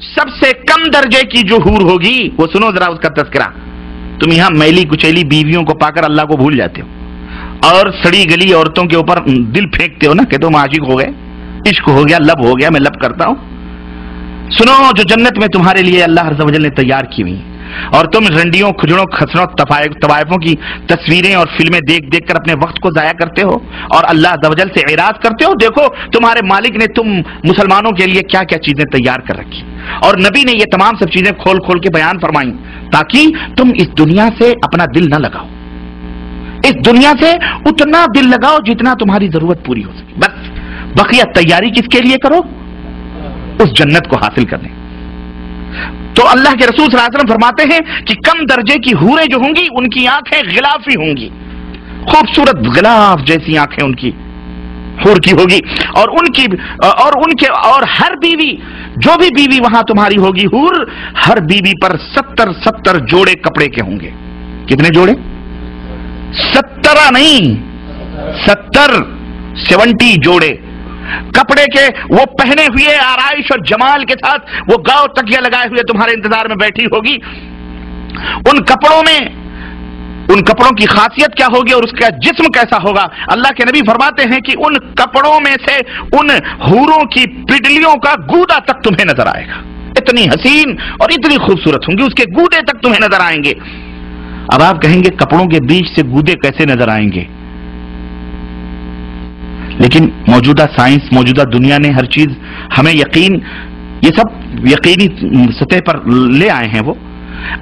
سب سے کم درجے کی جو حور ہوگی وہ سنو ذرا اس کا تذکرہ. تم یہاں میلی کچیلی بیویوں کو پا کر اللہ کو بھول جاتے ہو اور سڑی گلی عورتوں کے اوپر دل پھینکتے ہو نا کہ تم عاشق ہو گئے, عشق ہو گیا, لب ہو گیا, میں لب کرتا ہوں. سنو جو جنت میں تمہارے لیے اللہ عز و جل نے تیار کی ہوئی, اور تم رنڈیوں کھجڑوں خسروں طوائفوں کی تصویریں اور فلمیں دیکھ دیکھ کر اپنے وقت کو ضائع کرتے ہو اور اللہ عز و جل سے اعراض کرتے ہو. دیکھو تمہارے مالک نے تم مسلمانوں کے لیے کیا کیا چیزیں تیار کر رکھی, اور نبی نے یہ تمام سب چیزیں کھول کھول کے بیان فرمائیں تاکہ تم اس دنیا سے اپنا دل نہ لگاؤ, اس دنیا سے اتنا دل لگاؤ جتنا تمہاری ضرورت پوری ہو سکے. بس بقیہ تیاری کس کے لیے کرو؟ اس جنت کو حاصل کرنے. تو اللہ کے رسول صلی اللہ علیہ وسلم فرماتے ہیں کہ کم درجے کی حوریں جو ہوں گی ان کی آنکھیں غلافی ہوں گی, خوبصورت غلاف جیسی آنکھیں ان کی حور کی ہوگی, اور ہر بیوی, جو بھی بیوی وہاں تمہاری ہوگی حور, ہر بیوی پر 70 جوڑے کپڑے کے ہوں گے. کتنے جوڑے؟ 70 نہیں, 70 جوڑے کپڑے کے, وہ پہنے ہوئے آرائش اور جمال کے ساتھ وہ گاؤ تکیہ لگائے ہوئے تمہارے انتظار میں بیٹھی ہوگی. ان کپڑوں کی خاصیت کیا ہوگی اور اس کا جسم کیسا ہوگا؟ اللہ کے نبی فرماتے ہیں کہ ان کپڑوں میں سے ان حوروں کی پڈلیوں کا گودا تک تمہیں نظر آئے گا. اتنی حسین اور اتنی خوبصورت ہوں گی, اس کے گودے تک تمہیں نظر آئیں گے. اب آپ کہیں گے کپڑوں کے بیچ سے گودے کیسے نظر آئیں گے؟ لیکن موجودہ سائنس, موجودہ دنیا نے ہر چیز ہمیں یہ سب یقینی سطح پر لے آئے ہیں. وہ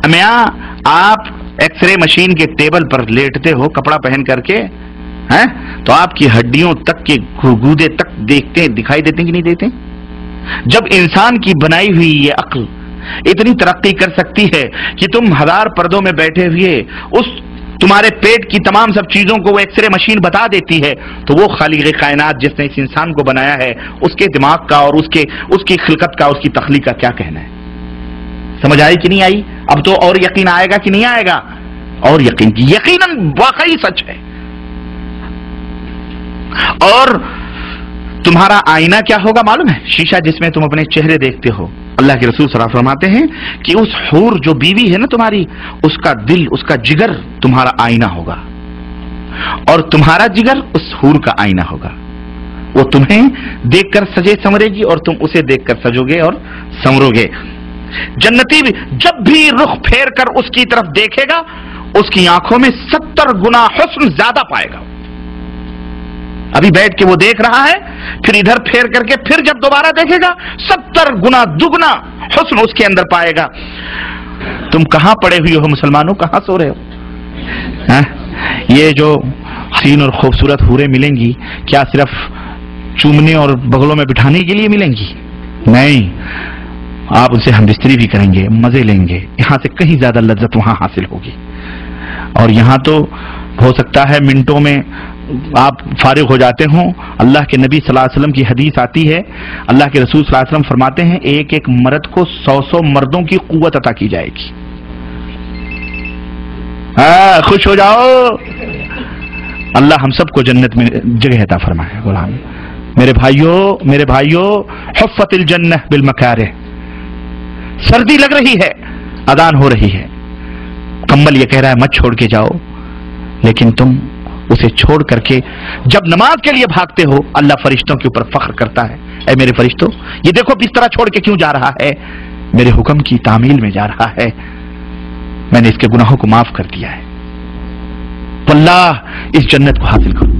میاں آپ ایکس رے مشین کے ٹیبل پر لیٹتے ہو کپڑا پہن کر کے, تو آپ کی ہڈیوں تک کے گودے تک دکھائی دیتے کہ نہیں دیتے؟ جب انسان کی بنائی ہوئی یہ عقل اتنی ترقی کر سکتی ہے کہ تم 1000 پردوں میں بیٹھے ہوئے اس تمہارے پیٹ کی تمام سب چیزوں کو وہ ایکس رے مشین بتا دیتی ہے, تو وہ خالق کائنات جس نے اس انسان کو بنایا ہے اس کے دماغ کا اور اس کی خلقت کا, اس کی تخلیق کا کیا کہنا ہے؟ سمجھ آئی کہ نہیں آئی؟ اب تو اور یقین آئے گا کہ نہیں آئے گا؟ اور یقیناً واقعی سچ ہے. اور تمہارا آئینہ کیا ہوگا معلوم ہے؟ شیشہ جس میں تم اپنے چہرے دیکھتے ہو. اللہ کے رسول صلی اللہ علیہ وسلم فرماتے ہیں کہ اس حور جو بیوی ہے نا تمہاری, اس کا دل, اس کا جگر تمہارا آئینہ ہوگا, اور تمہارا جگر اس حور کا آئینہ ہوگا. وہ تمہیں دیکھ کر سجے سنورے گی اور تم اسے دیکھ کر سجو گے اور سنورو گے. جنتی جب بھی رخ پھیر کر اس کی طرف دیکھے گا اس کی آنکھوں میں 70 گنا حسن زیادہ پائے گا. ابھی بیٹھ کے وہ دیکھ رہا ہے, پھر ادھر پھیر کر کے پھر جب دوبارہ دیکھے گا 70 گنا دگنا حسن اس کے اندر پائے گا. تم کہاں پڑے ہوئے ہو مسلمانوں, کہاں سو رہے ہو؟ یہ جو حسین اور خوبصورت حوریں ملیں گی کیا صرف چومنے اور بغلوں میں بٹھانے کے لیے ملیں گی؟ نہیں, آپ ان سے ہم بستری بھی کریں گے, مزے لیں گے, یہاں سے کہیں زیادہ لذت وہاں حاصل ہوگی. اور یہاں تو ہو سکتا ہے منٹوں میں آپ فارغ ہو جاتے ہوں. اللہ کے نبی صلی اللہ علیہ وسلم کی حدیث آتی ہے, اللہ کے رسول صلی اللہ علیہ وسلم فرماتے ہیں ایک ایک مرد کو 100 مردوں کی قوت عطا کی جائے گی. خوش ہو جاؤ, اللہ ہم سب کو جنت میں جگہ عطا فرمائے. غلام میرے بھائیو حفت الجنہ بالمکارہ. سردی لگ رہی ہے, اذان ہو رہی ہے, کمبل یہ کہہ رہا ہے مت چھوڑ کے جاؤ, لیکن تم اسے چھوڑ کر کے جب نماز کے لیے بھاگتے ہو اللہ فرشتوں کے اوپر فخر کرتا ہے, اے میرے فرشتوں یہ دیکھو بستر چھوڑ کے کیوں جا رہا ہے, میرے حکم کی تعمیل میں جا رہا ہے, میں نے اس کے گناہوں کو معاف کر دیا ہے. واللہ اس جنت کو حاصل کرو.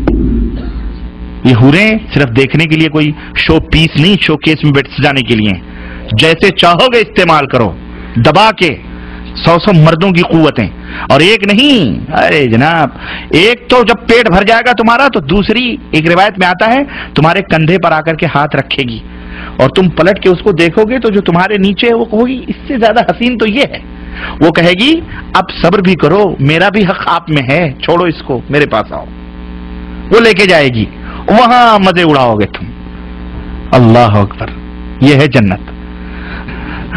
یہ حوریں صرف دیکھنے کے لیے کوئی شو پیس نہیں, شو کیس میں بیٹھ سجانے کے لیے. جیسے چاہو گے استعمال کرو, دبا کے 100 مردوں کی قوتیں, اور ایک نہیں. ارے جناب ایک تو جب پیٹ بھر جائے گا تمہارا تو دوسری ایک روایت میں آتا ہے تمہارے کندھے پر آ کر کے ہاتھ رکھے گی, اور تم پلٹ کے اس کو دیکھو گے تو جو تمہارے نیچے ہے وہ کہو گی اس سے زیادہ حسین تو یہ ہے. وہ کہے گی اب صبر بھی کرو, میرا بھی حق آپ میں ہے, چھوڑو اس کو, میرے پاس آؤ. وہ لے کے جائے گی, وہاں مزے اڑاؤ گے تم. اللہ اکبر, یہ ہے جنت.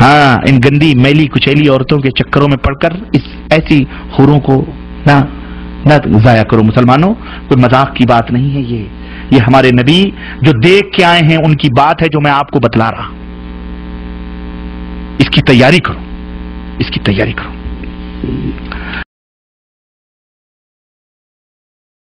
ہاں, ان گندی میلی کچیلی عورتوں کے چکروں میں پڑ کر اس ایسی حوروں کو نہ ضائع کرو مسلمانوں. کوئی مذاق کی بات نہیں ہے. یہ ہمارے نبی جو دیکھ کے آئے ہیں ان کی بات ہے جو میں آپ کو بتلا رہا. اس کی تیاری کرو، اس کی تیاری کرو۔